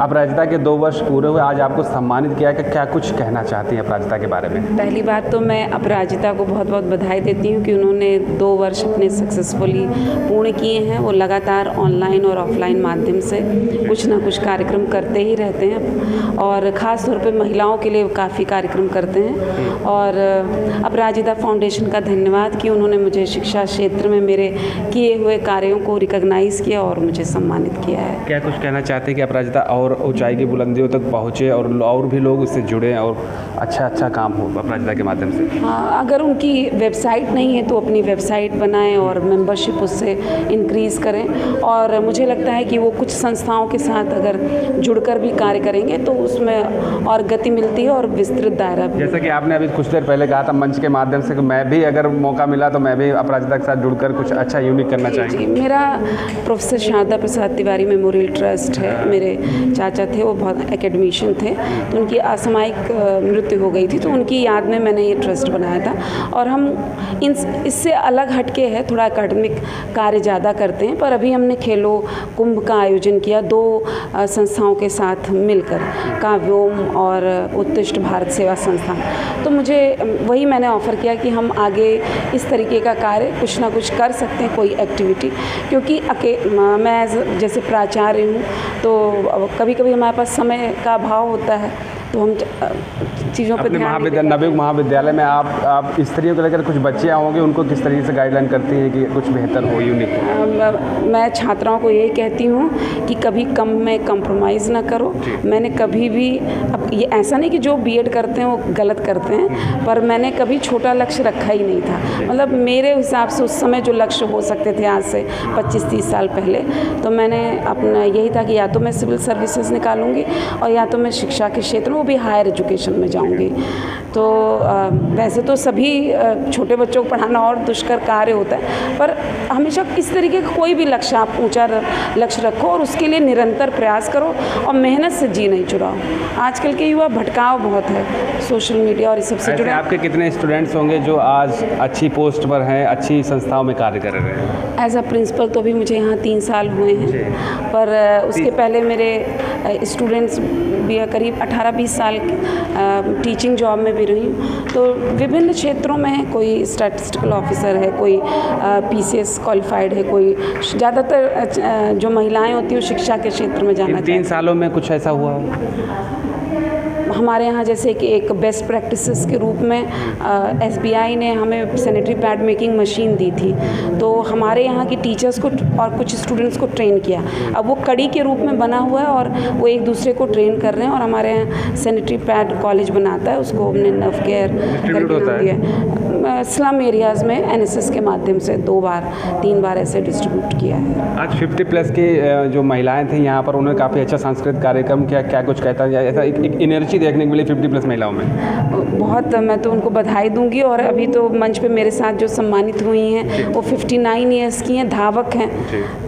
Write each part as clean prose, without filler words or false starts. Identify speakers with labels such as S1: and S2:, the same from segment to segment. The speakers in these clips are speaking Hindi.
S1: अपराजिता के 2 वर्ष पूरे हुए, आज आपको सम्मानित किया है, कि क्या कुछ कहना चाहती हैं अपराजिता के बारे में?
S2: पहली बात तो मैं अपराजिता को बहुत बहुत बधाई देती हूँ कि उन्होंने 2 वर्ष अपने सक्सेसफुली पूर्ण किए हैं। वो लगातार ऑनलाइन और ऑफलाइन माध्यम से कुछ ना कुछ कार्यक्रम करते ही रहते हैं और ख़ास तौर पे महिलाओं के लिए काफ़ी कार्यक्रम करते हैं। और अपराजिता फाउंडेशन का धन्यवाद कि उन्होंने मुझे शिक्षा क्षेत्र में मेरे किए हुए कार्यों को रिकॉग्नाइज़ किया और मुझे सम्मानित किया है।
S1: क्या कुछ कहना चाहते हैं कि अपराजिता और ऊंचाई की बुलंदियों तक पहुँचे और भी लोग उससे जुड़े और अच्छा काम हो अपराजिता के माध्यम से?
S2: हाँ, अगर उनकी वेबसाइट नहीं है तो अपनी वेबसाइट बनाएं और मेंबरशिप उससे इंक्रीज़ करें। और मुझे लगता है कि वो कुछ संस्थाओं के साथ अगर जुड़कर भी कार्य करेंगे तो उसमें और गति मिलती है और विस्तृत दायरा भी।
S1: जैसा कि आपने अभी कुछ देर पहले कहा था मंच के माध्यम से कि मैं भी अगर मौका मिला तो मैं भी अपराजिता के साथ जुड़कर कुछ अच्छा यूनिक करना चाहेंगे।
S2: मेरा professor Sharda Prasad Tiwari memorial trust है। मेरे चाचा थे, वो बहुत एकेडमिशियन थे, तो उनकी असामयिक मृत्यु हो गई थी, तो उनकी याद में मैंने ये ट्रस्ट बनाया था। और हम इससे अलग हटके है, थोड़ा एकेडमिक कार्य ज़्यादा करते हैं। पर अभी हमने खेलो कुंभ का आयोजन किया 2 संस्थाओं के साथ मिलकर, काव्योम और उत्कृष्ट भारत सेवा संस्थान। तो मुझे वही मैंने ऑफ़र किया कि हम आगे इस तरीके का कार्य कुछ ना कुछ कर सकते हैं, कोई एक्टिविटी, क्योंकि मैं जैसे प्राचार्य हूँ तो कभी कभी हमारे पास समय का अभाव होता है, तो हम चीज़ों पर ध्यान
S1: नवयुग महाविद्यालय में आप स्त्रियों को लेकर कुछ बच्चियाँ होंगी, उनको किस तरीके से गाइडलाइन करती हैं कि कुछ बेहतर हो, यूनिक?
S2: मैं छात्राओं को यही कहती हूँ कि कभी कम में कंप्रोमाइज़ ना करो। मैंने कभी भी, अब ये ऐसा नहीं कि जो बीएड करते हैं वो गलत करते हैं, पर मैंने कभी छोटा लक्ष्य रखा ही नहीं था। मतलब मेरे हिसाब से उस समय जो लक्ष्य हो सकते थे आज से 25-30 साल पहले, तो मैंने अपना यही था कि या तो मैं सिविल सर्विसेज निकालूंगी और या तो मैं शिक्षा के क्षेत्र में, वो भी हायर एजुकेशन में जाऊंगी। तो वैसे तो सभी छोटे बच्चों को पढ़ाना और दुष्कर कार्य होता है, पर हमेशा इस तरीके का कोई भी लक्ष्य, आप ऊंचा लक्ष्य रखो और उसके लिए निरंतर प्रयास करो और मेहनत से जी नहीं चुराओ। आजकल के युवा भटकाव बहुत है सोशल मीडिया और इस सबसे जुड़े।
S1: आपके कितने स्टूडेंट्स होंगे जो आज अच्छी पोस्ट पर हैं, अच्छी संस्थाओं में कार्य कर रहे हैं?
S2: एज अ प्रिंसिपल तो अभी मुझे यहाँ 3 साल हुए हैं, पर उसके पहले मेरे स्टूडेंट्स भी करीब 18-20 साल टीचिंग जॉब में भी रही हूँ। तो विभिन्न क्षेत्रों में, कोई स्टैटिस्टिकल ऑफिसर है, कोई पीसीएस क्वालिफाइड है, कोई ज़्यादातर जो महिलाएं होती हैं वो शिक्षा के क्षेत्र में जाना चाहती हैं।
S1: 3 सालों में कुछ ऐसा हुआ?
S2: हमारे यहाँ जैसे कि एक बेस्ट प्रैक्टिसेस के रूप में एसबीआई ने हमें सैनिटरी पैड मेकिंग मशीन दी थी, तो हमारे यहाँ की टीचर्स को और कुछ स्टूडेंट्स को ट्रेन किया। अब वो कड़ी के रूप में बना हुआ है और वो एक दूसरे को ट्रेन कर रहे हैं। और हमारे यहाँ सैनिटरी पैड कॉलेज बनाता है, उसको हमने नव केयर करके नाम दिया। स्लम एरियाज़ में एनएसएस के माध्यम से 2-3 बार ऐसे डिस्ट्रीब्यूट किया है।
S1: आज 50+ की जो महिलाएं थी यहाँ पर, उन्होंने काफ़ी अच्छा सांस्कृतिक कार्यक्रम किया। क्या कुछ कहता है, ऐसा एक एनर्जी देखने को मिली 50+ महिलाओं में?
S2: बहुत, मैं तो उनको बधाई दूंगी। और अभी तो मंच पे मेरे साथ जो सम्मानित हुई हैं वो 59 ईयर्स की हैं, धावक हैं,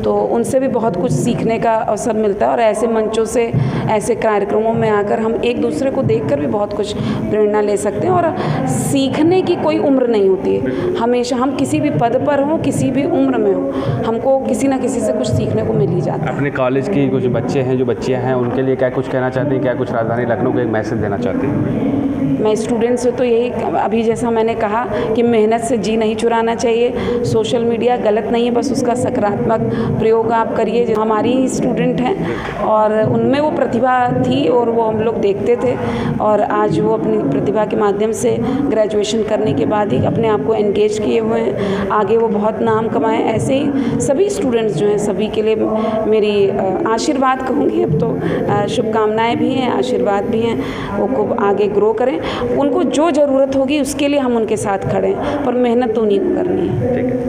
S2: तो उनसे भी बहुत कुछ सीखने का अवसर मिलता है। और ऐसे मंचों से, ऐसे कार्यक्रमों में आकर हम एक दूसरे को देखकर भी बहुत कुछ प्रेरणा ले सकते हैं। और सीखने की कोई उम्र नहीं होती है, हमेशा हम किसी भी पद पर हों, किसी भी उम्र में हों, हमको किसी ना किसी से कुछ सीखने को मिल ही जाता है।
S1: अपने कॉलेज की कुछ बच्चे हैं, जो बच्चियाँ हैं, उनके लिए क्या कुछ कहना चाहते हैं? क्या कुछ राजधानी लखनऊ को एक मैसेज देना चाहते हैं?
S2: मैं स्टूडेंट्स से तो यही, अभी जैसा मैंने कहा कि मेहनत से जी नहीं चुराना चाहिए। सोशल मीडिया गलत नहीं है, बस उसका सकारात्मक प्रयोग आप करिए। हमारी ही स्टूडेंट हैं और उनमें वो प्रतिभा थी और वो हम लोग देखते थे, और आज वो अपनी प्रतिभा के माध्यम से ग्रेजुएशन करने के बाद ही अपने आप को एंगेज किए हुए हैं। आगे वो बहुत नाम कमाएं। ऐसे ही सभी स्टूडेंट्स जो हैं, सभी के लिए मेरी आशीर्वाद कहूँगी, अब तो शुभकामनाएँ भी हैं, आशीर्वाद भी हैं। वो खूब आगे ग्रो करें, उनको जो ज़रूरत होगी उसके लिए हम उनके साथ खड़े हैं, पर मेहनत तो उन्हीं को करनी है। ठीक है।